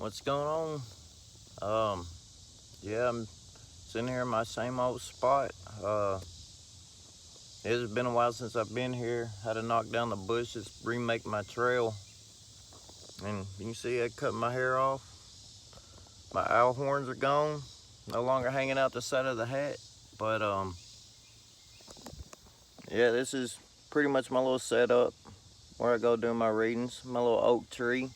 What's going on? Yeah, I'm sitting here in my same old spot. It's been a while since I've been here. Had to knock down the bushes, remake my trail. And you can see I cut my hair off. My owl horns are gone. No longer hanging out the side of the hat. But yeah, this is pretty much my little setup where I go do my readings. My little oak tree.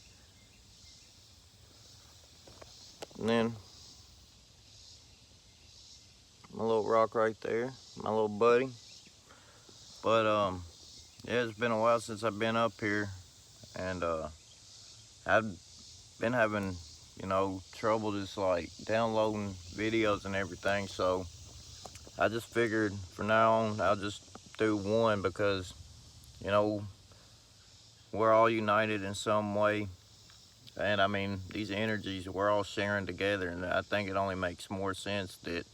And then my little rock right there. My little buddy. But yeah, it's been a while since I've been up here, and I've been having, trouble just like downloading videos and everything. So I just figured from now on I'll just do one because, you know, we're all united in some way. And I mean, these energies we're all sharing together, and I think it only makes more sense that,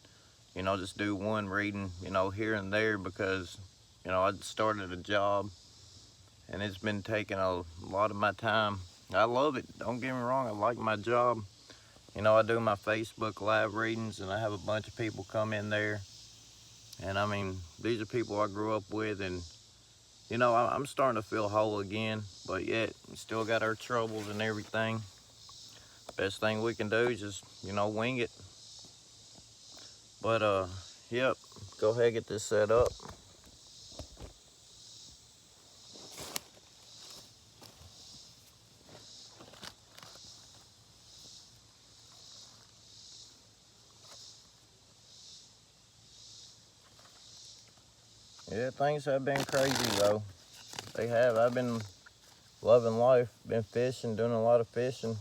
just do one reading, here and there because, I started a job and it's been taking a lot of my time. I love it, don't get me wrong, I like my job. I do my Facebook live readings and I have a bunch of people come in there. And I mean, these are people I grew up with, and I'm starting to feel whole again, but yet we still got our troubles and everything. Best thing we can do is just, wing it. But yep, go ahead and get this set up. Yeah, things have been crazy though. They have. I've been loving life, been fishing, doing a lot of fishing.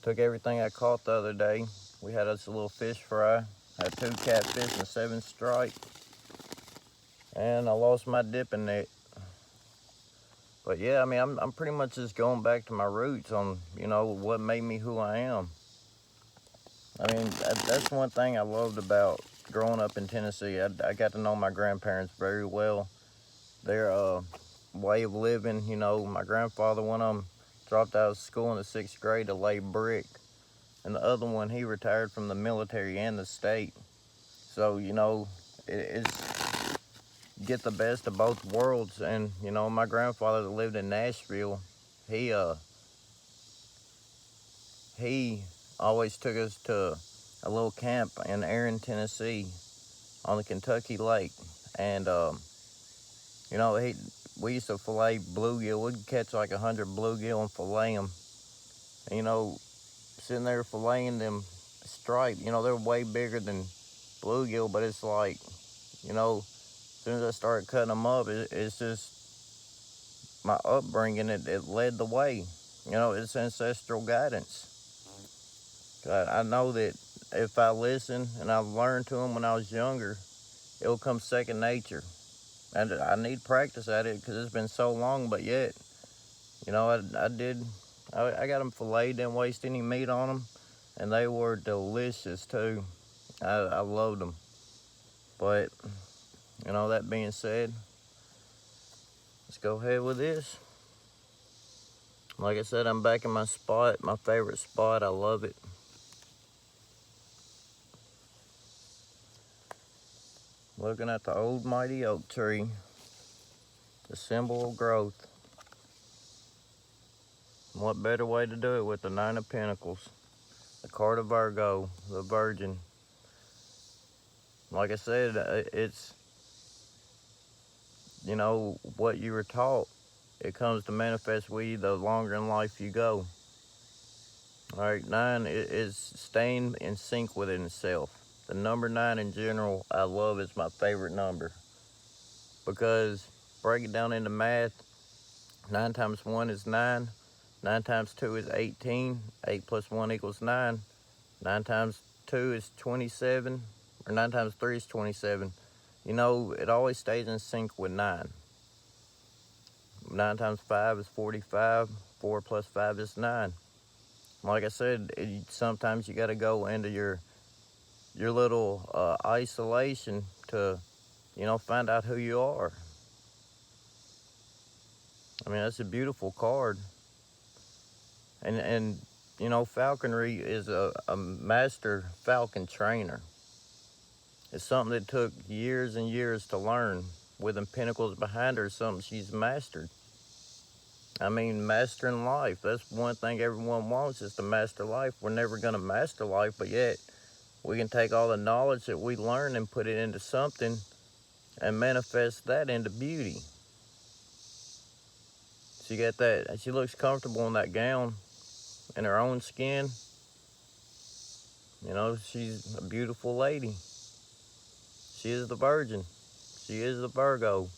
Took everything I caught the other day. We had us a little fish fry. Had 2 catfish and 7 strike. And I lost my dipping net. But yeah, I mean, I'm pretty much just going back to my roots on, what made me who I am. I mean, that's one thing I loved about growing up in Tennessee. I got to know my grandparents very well. Their way of living, my grandfather, one of them dropped out of school in the 6th grade to lay brick. And the other one, he retired from the military and the state. So, it's get the best of both worlds. And, my grandfather that lived in Nashville, he always took us to a little camp in Erin, Tennessee on the Kentucky Lake. And, we used to fillet bluegill. We'd catch like 100 bluegill and fillet them. And, sitting there filleting them striped, they're way bigger than bluegill, but it's like, as soon as I started cutting them up, it's just my upbringing. It led the way. It's ancestral guidance. I know that if I listen and I learned to them when I was younger, it'll come second nature. And I need practice at it because it's been so long, but yet, I got them filleted, didn't waste any meat on them, and they were delicious too. I loved them. But, that being said, let's go ahead with this. Like I said, I'm back in my spot, my favorite spot. I love it. Looking at the old mighty oak tree, the symbol of growth. What better way to do it with the 9 of Pentacles, the card of Virgo, the Virgin. Like I said, it's, what you were taught. It comes to manifest with you the longer in life you go. All right, 9 is staying in sync with itself. The number 9 in general, I love. It's my favorite number because break it down into math. 9 times 1 is 9. 9 times 2 is 18. 8 plus 1 equals 9. 9 times 2 is 27. Or 9 times 3 is 27. It always stays in sync with 9. 9 times 5 is 45. 4 plus 5 is 9. Like I said, sometimes you got to go into your little isolation to, find out who you are. I mean, that's a beautiful card. And you know, falconry is a master falcon trainer. It's something that took years and years to learn. With them pinnacles behind her, something she's mastered. I mean, mastering life. That's one thing everyone wants, is to master life. We're never going to master life, but yet we can take all the knowledge that we learn and put it into something and manifest that into beauty. She got that. She looks comfortable in that gown, in her own skin. You know, she's a beautiful lady. She is the Virgin. She is the Virgo.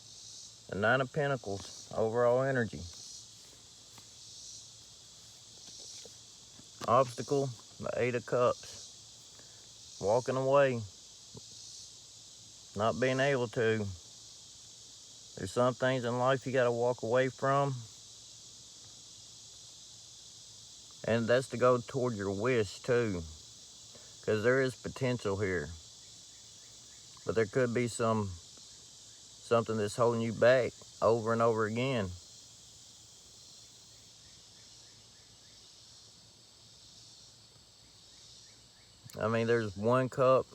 The Nine of Pentacles, overall energy. Obstacle, the Eight of Cups. Walking away. Not being able to. There's some things in life you got to walk away from. And that's to go toward your wish too. Because there is potential here. But there could be something that's holding you back over and over again. I mean, there's one cup.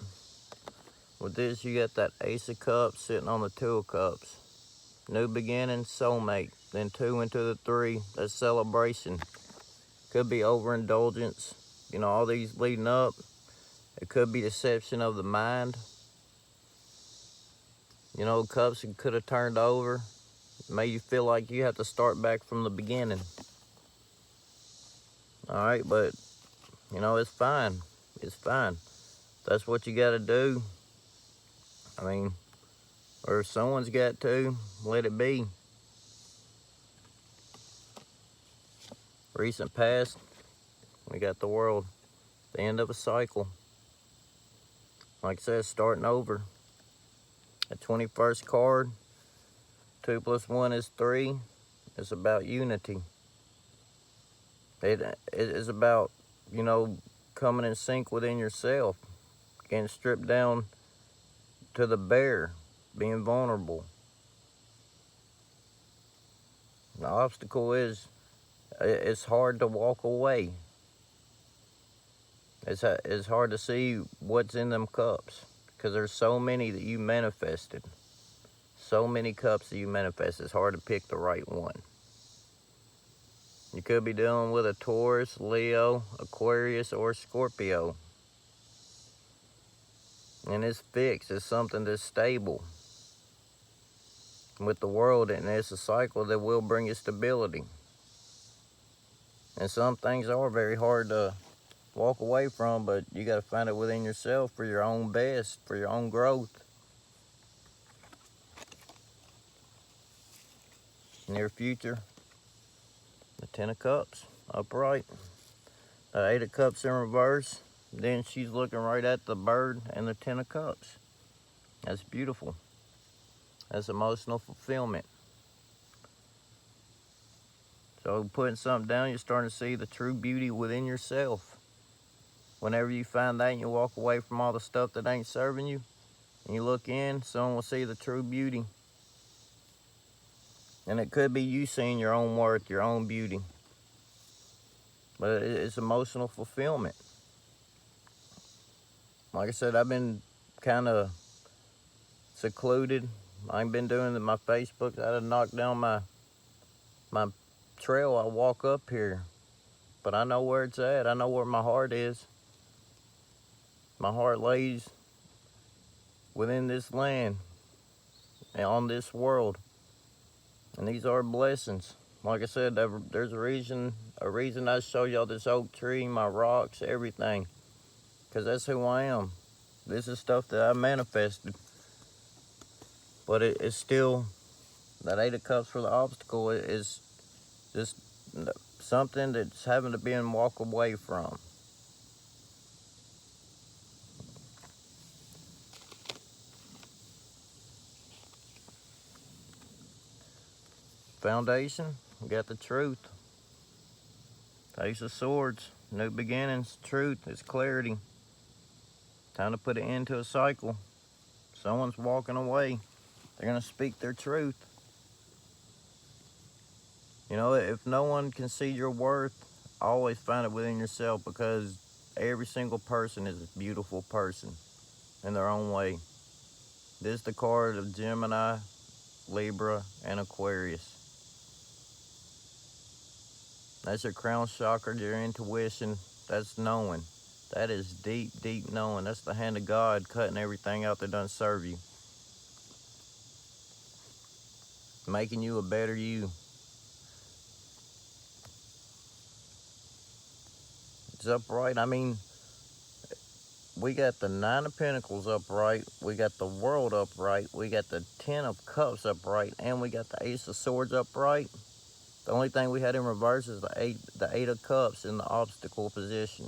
With this, you got that Ace of Cups sitting on the Two of Cups. New beginning, soulmate. Then 2 into the 3, that's celebration. Could be overindulgence. You know, all these leading up. It could be deception of the mind. You know, cups could have turned over. Made you feel like you have to start back from the beginning. Alright, but, you know, it's fine. It's fine. That's what you got to do. I mean, or someone's got to let it be. Recent past, we got the World. The end of a cycle. Like I said, starting over. The 21st card, 2 + 1 is 3. It's about unity. It is about, you know, coming in sync within yourself. Getting stripped down to the bare. Being vulnerable. The obstacle is, it's hard to walk away. It's hard to see what's in them cups. Because there's so many that you manifested. So many cups that you manifest. It's hard to pick the right one. You could be dealing with a Taurus, Leo, Aquarius, or Scorpio. And it's fixed. It's something that's stable. With the World, and it's a cycle that will bring you stability. And some things are very hard to walk away from, but you got to find it within yourself for your own best, for your own growth. Near future, the 10 of Cups, upright. The 8 of Cups in reverse. Then she's looking right at the bird and the 10 of Cups. That's beautiful. That's emotional fulfillment. So putting something down, you're starting to see the true beauty within yourself. Whenever you find that and you walk away from all the stuff that ain't serving you, and you look in, someone will see the true beauty. And it could be you seeing your own worth, your own beauty. But it's emotional fulfillment. Like I said, I've been kind of secluded. I ain't been doing my Facebook. I done knocked down my trail. I walk up here. But I know where it's at. I know where my heart is. My heart lays within this land and on this world. And these are blessings. Like I said, there's a reason I show y'all this oak tree, my rocks, everything. Because that's who I am. This is stuff that I manifested. But it's still, that 8 of Cups for the obstacle is just something that's having to be and walk away from. Foundation, we got the Truth. Ace of Swords, new beginnings, truth, it's clarity. Time to put an end to a cycle. Someone's walking away. They're going to speak their truth. You know, if no one can see your worth always find it within yourself, because every single person is a beautiful person in their own way. This is the card of Gemini, Libra, and Aquarius. That's your crown chakra, your intuition. That's knowing. That is deep, deep knowing. That's the hand of God cutting everything out that doesn't serve you. Making you a better you. It's upright. I mean, we got the Nine of Pentacles upright. We got the World upright. We got the Ten of Cups upright. And we got the Ace of Swords upright. The only thing we had in reverse is the Eight of Cups in the obstacle position.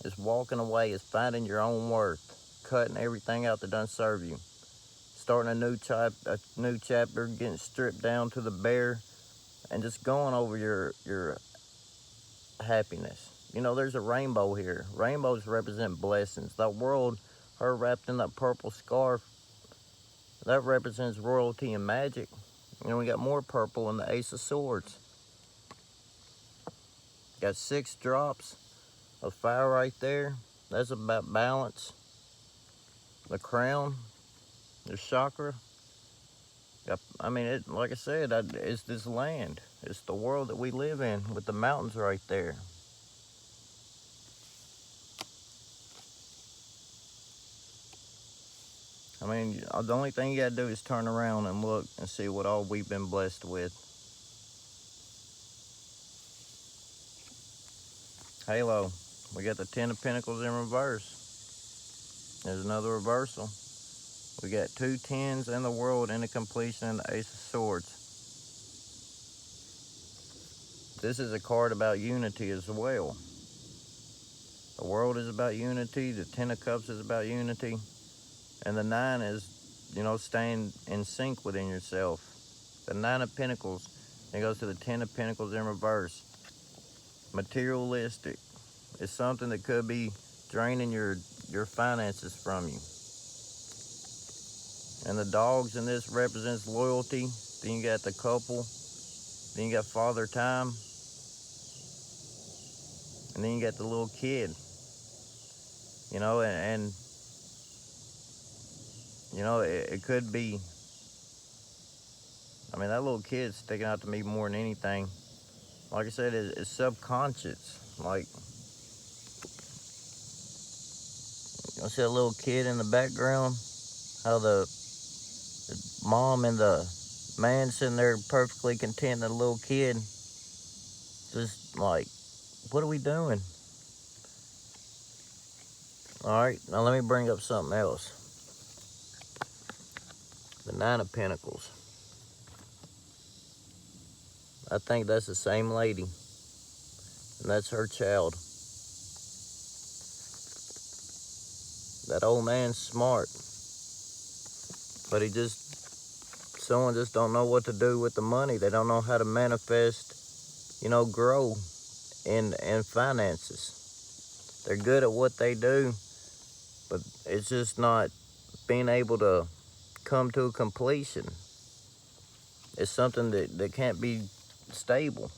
It's walking away. It's finding your own worth. Cutting everything out that doesn't serve you. Starting a new chapter, getting stripped down to the bare, and just going over your happiness. You know, there's a rainbow here. Rainbows represent blessings. That world, her wrapped in that purple scarf, that represents royalty and magic. And we got more purple in the Ace of Swords. Got 6 drops of fire right there. That's about balance. The crown, the chakra. I mean, like I said, it's this land. It's the world that we live in with the mountains right there. I mean, the only thing you gotta do is turn around and look and see what all we've been blessed with. Halo, we got the Ten of Pentacles in reverse. There's another reversal. We got 2 tens and the world in the completion and the Ace of Swords. This is a card about unity as well. The world is about unity. The Ten of Cups is about unity. And the 9 is, you know, staying in sync within yourself. The 9 of Pentacles, it goes to the 10 of Pentacles in reverse. Materialistic. It's something that could be draining your finances from you. And the dogs in this represents loyalty. Then you got the couple. Then you got father time. And then you got the little kid. You know, and you know, it could be, I mean, that little kid's sticking out to me more than anything. Like I said, it's subconscious. Like, you see that little kid in the background? How the mom and the man sitting there perfectly content, and the little kid just like, what are we doing? All right, now let me bring up something else. The Nine of Pentacles. I think that's the same lady, and that's her child. That old man's smart, but someone just don't know what to do with the money. They don't know how to manifest, you know, grow in finances. They're good at what they do, but it's just not being able to come to a completion. It's something that can't be stable.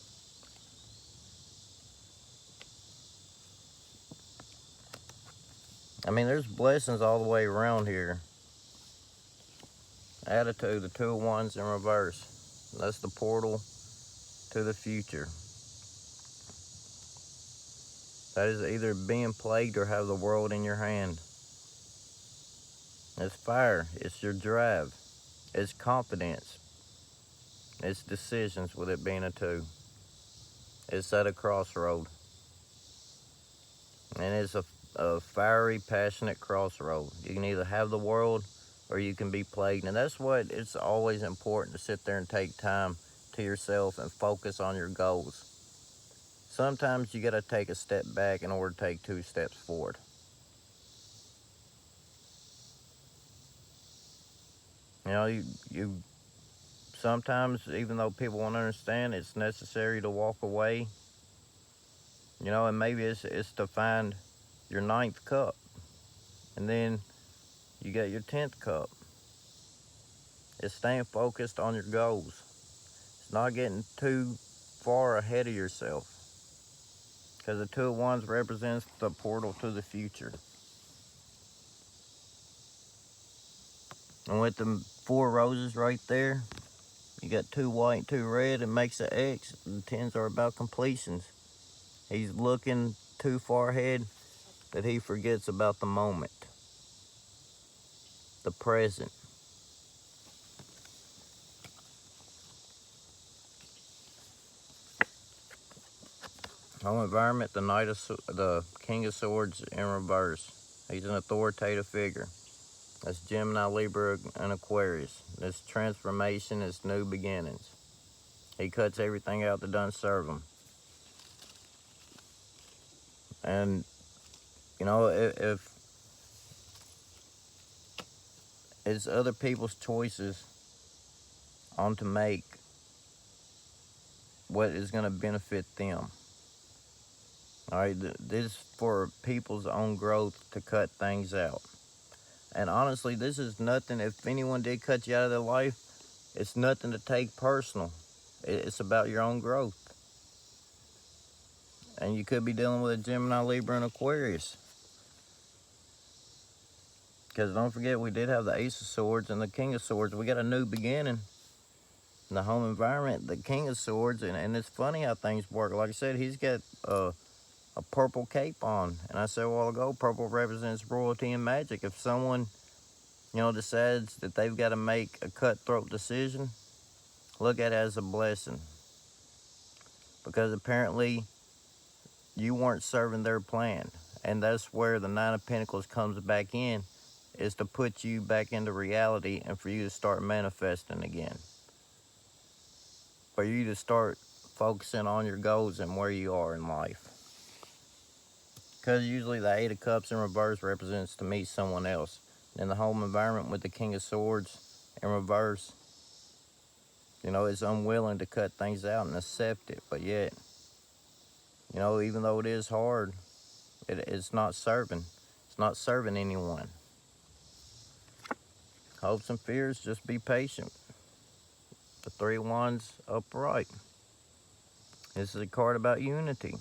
I mean, there's blessings all the way around here. Attitude, the 2 of Wands in reverse. That's the portal to the future. That is either being plagued or have the world in your hand. It's fire. It's your drive. It's confidence. It's decisions with it being a 2. It's at a crossroad. And it's a fiery, passionate crossroad. You can either have the world or you can be plagued. And that's what it's always important to sit there and take time to yourself and focus on your goals. Sometimes you got to take a step back in order to take 2 steps forward. You know, you sometimes, even though people won't understand, it's necessary to walk away. You know, and maybe it's to find your 9th cup. And then you got your 10th cup. It's staying focused on your goals. It's not getting too far ahead of yourself. Because the Two of Wands represents the portal to the future. And with the 4 roses right there, you got 2 white, 2 red, and makes an X. The 10s are about completions. He's looking too far ahead that he forgets about the moment, the present. Home environment, the King of Swords in reverse. He's an authoritative figure. That's Gemini, Libra, and Aquarius. This transformation is new beginnings. He cuts everything out that doesn't serve him. And, you know, if it's other people's choices on to make what is going to benefit them. All right, this is for people's own growth to cut things out. And honestly, this is nothing. If anyone did cut you out of their life, it's nothing to take personal. It's about your own growth. And you could be dealing with a Gemini, Libra, and Aquarius. Because don't forget, we did have the Ace of Swords and the King of Swords. We got a new beginning in the home environment, the King of Swords. And it's funny how things work. Like I said, he's got a purple cape on. And I said a while ago, purple represents royalty and magic. If someone, you know, decides that they've got to make a cutthroat decision, look at it as a blessing. Because apparently you weren't serving their plan. And that's where the Nine of Pentacles comes back in, is to put you back into reality and for you to start manifesting again. For you to start focusing on your goals and where you are in life. Because usually the Eight of Cups in reverse represents to meet someone else. In the home environment with the King of Swords in reverse, you know, it's unwilling to cut things out and accept it. But yet, you know, even though it is hard, it's not serving. It's not serving anyone. Hopes and fears, just be patient. The 3 of Wands upright. This is a card about unity.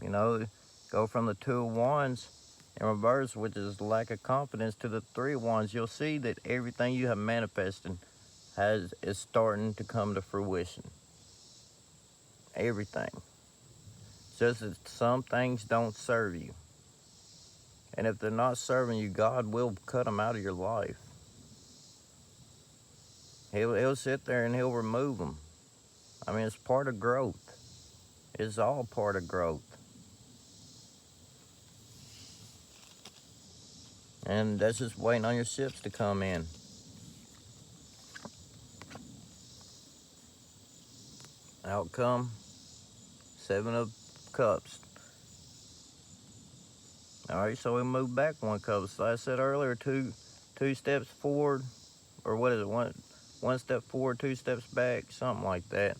You know, go from the 2 of Wands in reverse, which is lack of confidence, to the 3 of Wands. You'll see that everything you have manifested is starting to come to fruition. Everything. Just that some things don't serve you. And if they're not serving you, God will cut them out of your life. He'll sit there and he'll remove them. I mean, it's part of growth. It's all part of growth. And that's just waiting on your ships to come in. Outcome, 7 of Cups. All right, so we move back 1 cup. So I said earlier, two steps forward, or what is it? One step forward, 2 steps back, something like that.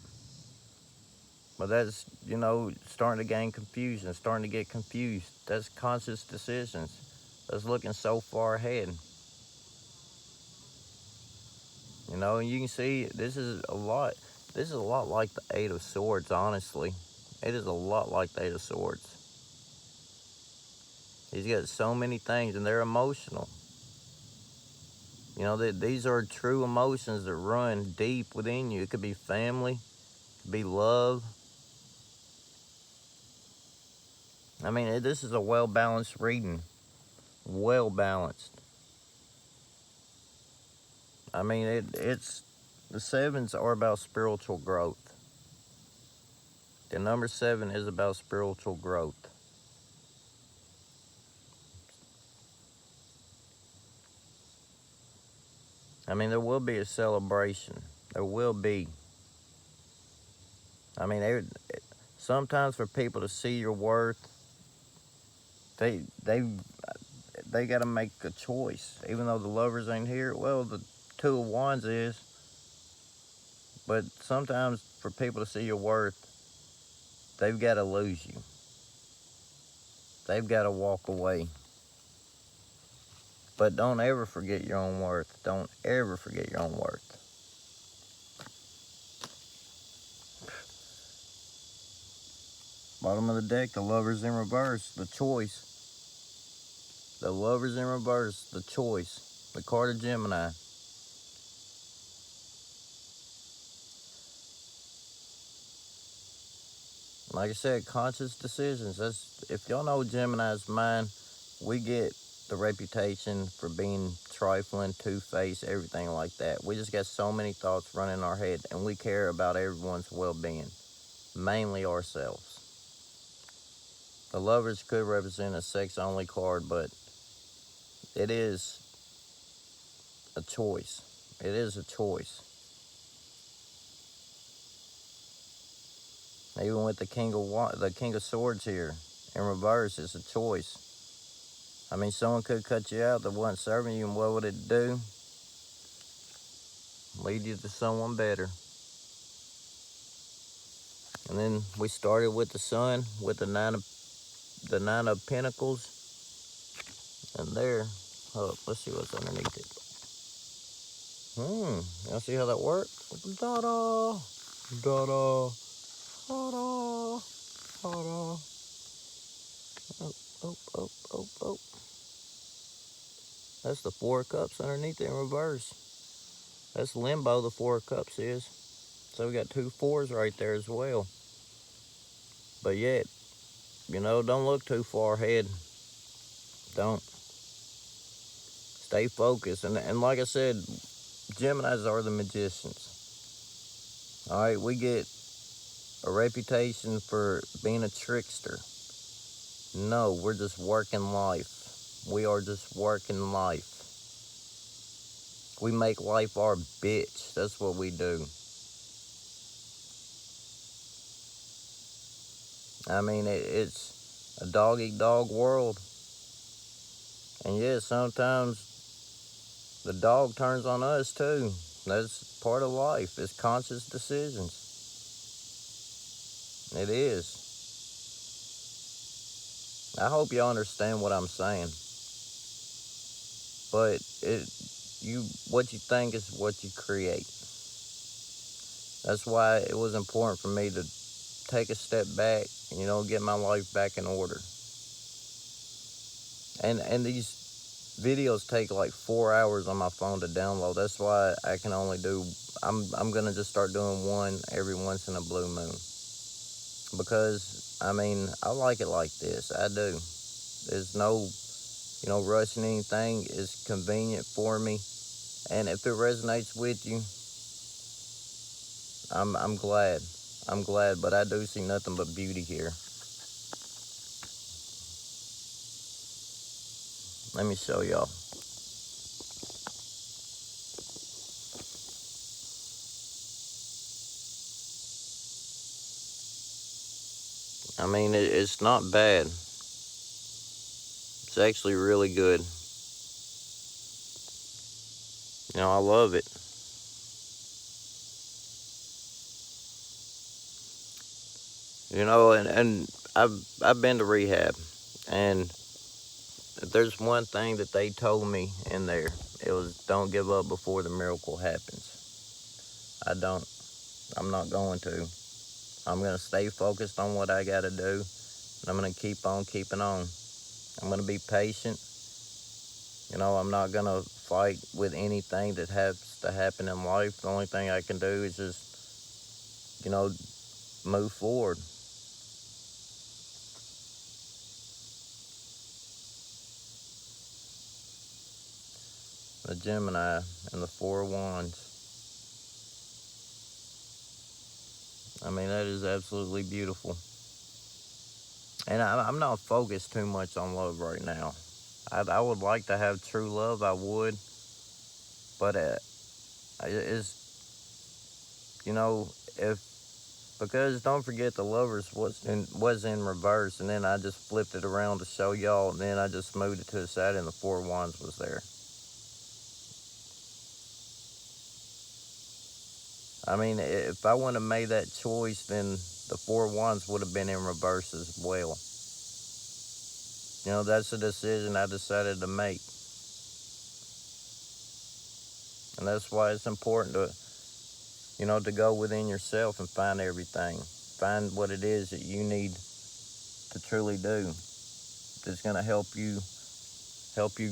But that's, you know, starting to gain confusion, starting to get confused. That's conscious decisions. That's looking so far ahead. You know, and you can see this is a lot like the 8 of Swords, honestly. It is a lot like the 8 of Swords. He's got so many things, and they're emotional. You know, these are true emotions that run deep within you. It could be family, it could be love. I mean, this is a well-balanced reading. Well-balanced. I mean, it's the 7s are about spiritual growth. The number 7 is about spiritual growth. I mean, there will be a celebration. There will be. I mean, sometimes for people to see your worth, they got to make a choice. Even though the Lovers ain't here, well, the 2 of Wands is. But sometimes for people to see your worth, they've got to lose you. They've got to walk away. But don't ever forget your own worth. Don't ever forget your own worth. Bottom of the deck, the Lovers in reverse, the choice. The Lovers in reverse, the choice. The card of Gemini. Like I said, conscious decisions. That's, if y'all know Gemini's mind, we get the reputation for being trifling, two-faced, everything like that. We just got so many thoughts running in our head, and we care about everyone's well-being, mainly ourselves. The Lovers could represent a sex-only card, but it is a choice. It is a choice. Even with the King of Swords here in reverse, it's a choice. I mean, someone could cut you out that wasn't serving you, and what would it do? Lead you to someone better. And then we started with the Sun, with the Nine of Pentacles, and there. Oh, let's see what's underneath it. Y'all see how that works? Da-da, da-da, da-da, da-da. Oh. That's the Four of Cups underneath it in reverse. That's limbo, the Four of Cups is. So we got two fours right there as well. But yet, you know, don't look too far ahead. Don't. Stay focused. And like I said, Geminis are the magicians. Alright, we get a reputation for being a trickster. No, we're just working life. We are just working life. We make life our bitch. That's what we do. I mean, it's a dog-eat-dog world. And yeah, sometimes the dog turns on us too. That's part of life. It's conscious decisions. It is. I hope you understand what I'm saying. But what you think is what you create. That's why it was important for me to take a step back, you know, get my life back in order. And these videos take like 4 hours on my phone to download. That's why I can only do, I'm gonna just start doing one every once in a blue moon. Because, I mean, I like it like this. I do. There's no, you know, rushing anything. It's convenient for me. And if it resonates with you, I'm glad. I'm glad, but I do see nothing but beauty here. Let me show y'all. I mean, it's not bad. It's actually really good. You know, I love it. You know, and I've been to rehab, and if there's one thing that they told me in there, it was don't give up before the miracle happens. I'm not going to. I'm going to stay focused on what I got to do, and I'm going to keep on keeping on. I'm going to be patient. You know, I'm not going to fight with anything that has to happen in life. The only thing I can do is just, you know, move forward. The Gemini and the Four of Wands. I mean, that is absolutely beautiful. And I'm not focused too much on love right now. I would like to have true love, I would. But it's, you know, because don't forget the Lovers was in reverse, and then I just flipped it around to show y'all, and then I just moved it to the side, and the Four of Wands was there. I mean, if I wouldn't have made that choice, then the Four of Wands would have been in reverse as well. You know, that's a decision I decided to make. And that's why it's important to, you know, to go within yourself and find everything. Find what it is that you need to truly do that's gonna help you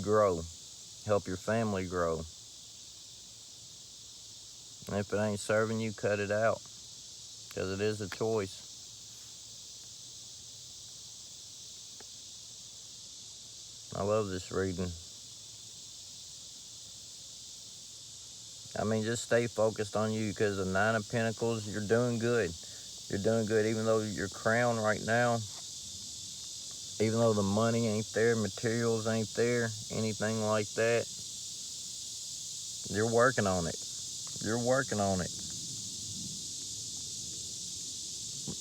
grow, help your family grow. And if it ain't serving you, cut it out, because it is a choice. I love this reading. I mean, just stay focused on you, because the Nine of Pentacles, you're doing good. You're doing good, even though your crown right now, even though the money ain't there, materials ain't there, anything like that, you're working on it. You're working on it.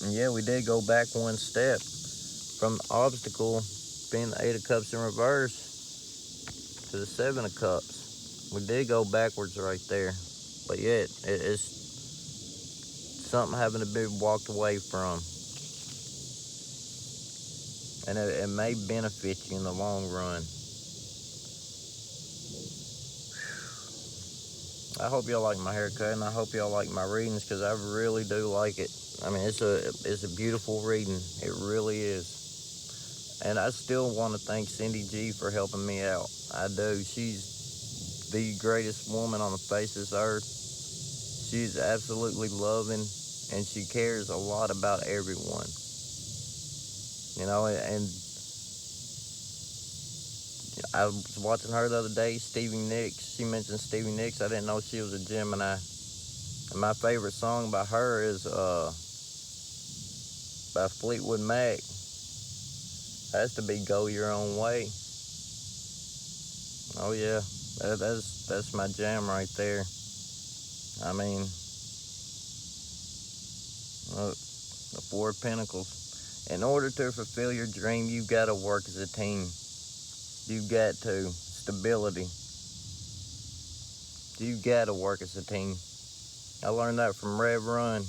And yeah, we did go back one step from the obstacle being the Eight of Cups in reverse to the Seven of Cups. We did go backwards right there. But yet, it's something having to be walked away from. And it may benefit you in the long run. I hope y'all like my haircut, and I hope y'all like my readings, because I really do like it. I mean, it's a beautiful reading. It really is. And I still want to thank Cindy G for helping me out. I do. She's the greatest woman on the face of this earth. She's absolutely loving, and she cares a lot about everyone. You know, and I was watching her the other day, Stevie Nicks. She mentioned Stevie Nicks. I didn't know she was a Gemini. And my favorite song by her is by Fleetwood Mac. Has to be Go Your Own Way. Oh yeah, that's my jam right there. I mean, look, the Four of Pentacles. In order to fulfill your dream, you've got to work as a team. You've got to. Stability. You've got to work as a team. I learned that from Rev Run.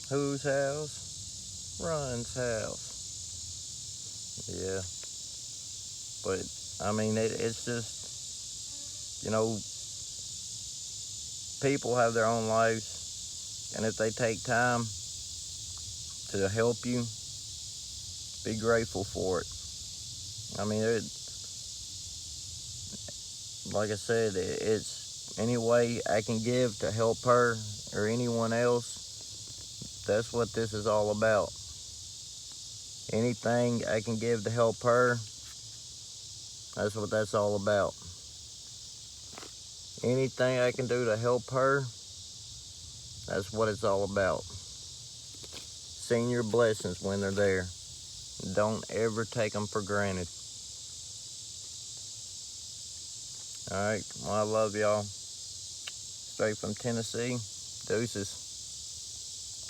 Whose house? Run's house. Yeah. But, I mean, it's just, you know, people have their own lives. And if they take time to help you, be grateful for it. I mean, like I said, it's any way I can give to help her or anyone else. That's what this is all about. Anything I can give to help her, that's what that's all about. Anything I can do to help her, that's what it's all about. Seeing your blessings when they're there. Don't ever take them for granted. All right, well, I love y'all. Straight from Tennessee. Deuces.